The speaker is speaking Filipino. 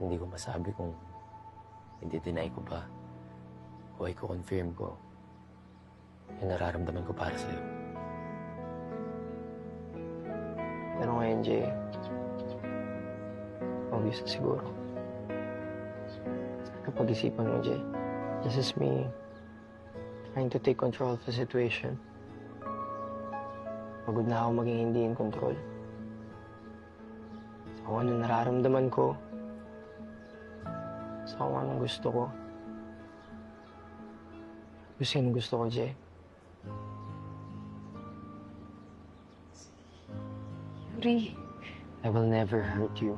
Hindi ko masabi kung hindi-deny ko ba o i-confirm ko yung nararamdaman ko para sa'yo. Pero ngayon, Jay, obvious na siguro. Kapag-isipan mo, Jay. This is me trying to take control of the situation. Pagod na ako maging hindi in control. Sa kung ano nararamdaman ko, sa kung anong gusto ko. Gusto yun gusto ko, Jay. Yuri, I will never hurt you.